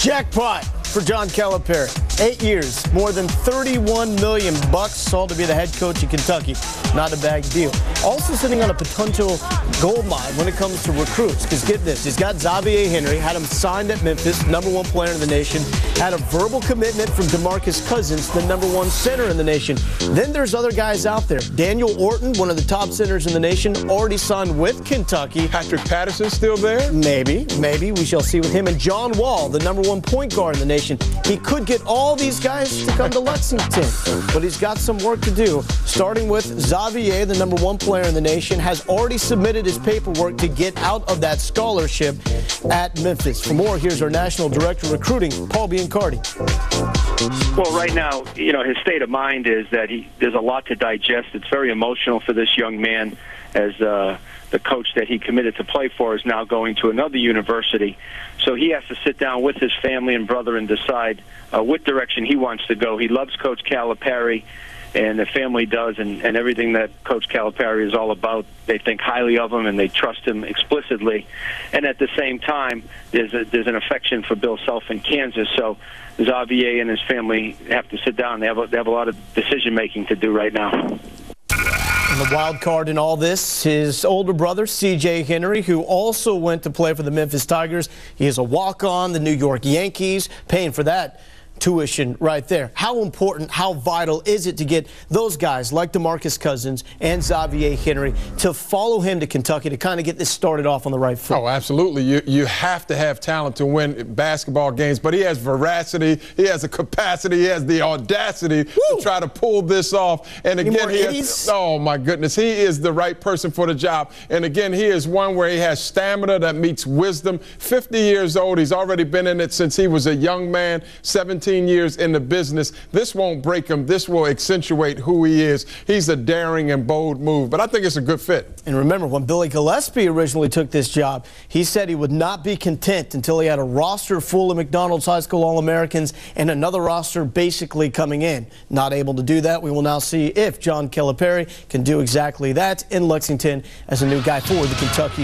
Jackpot for John Calipari. 8 years, more than $31 million bucks, all to be the head coach in Kentucky. Not a bad deal. Also sitting on a potential gold mine when it comes to recruits. Because get this, he's got Xavier Henry, had him signed at Memphis, #1 player in the nation, had a verbal commitment from DeMarcus Cousins, the #1 center in the nation. Then there's other guys out there. Daniel Orton, one of the top centers in the nation, already signed with Kentucky. Patrick Patterson still there? Maybe. We shall see with him. And John Wall, the #1 point guard in the nation. He could get all these guys to come to Lexington, but he's got some work to do. Starting with Xavier, the #1 player in the nation, has already submitted his paperwork to get out of that scholarship at Memphis. For more, here's our National Director of Recruiting, Paul Biancardi. Well, right now, his state of mind is that there's a lot to digest. It's very emotional for this young man, as the coach that he committed to play for is now going to another university. So he has to sit down with his family and brother and decide what direction he wants to go. He loves Coach Calipari, and the family does, and everything that Coach Calipari is all about. They think highly of him, and they trust him explicitly. And at the same time, there's an affection for Bill Self in Kansas. So Xavier and his family have to sit down. They have a lot of decision-making to do right now. And the wild card in all this, his older brother, C.J. Henry, who also went to play for the Memphis Tigers. He is a walk-on, the New York Yankees, paying for that tuition right there. How important, how vital is it to get those guys like DeMarcus Cousins and Xavier Henry to follow him to Kentucky to kind of get this started off on the right foot? Oh, absolutely. You have to have talent to win basketball games, but he has veracity, he has the capacity, he has the audacity to try to pull this off. And again, oh my goodness, he is the right person for the job. And again, he is one where he has stamina that meets wisdom. 50 years old, he's already been in it since he was a young man, 17 years in the business. This won't break him. This will accentuate who he is. He's a daring and bold move, but I think it's a good fit. And remember, when Billy Gillispie originally took this job, he said he would not be content until he had a roster full of McDonald's High School All-Americans and another roster basically coming in. Not able to do that. We will now see if John Calipari can do exactly that in Lexington as a new guy for the Kentucky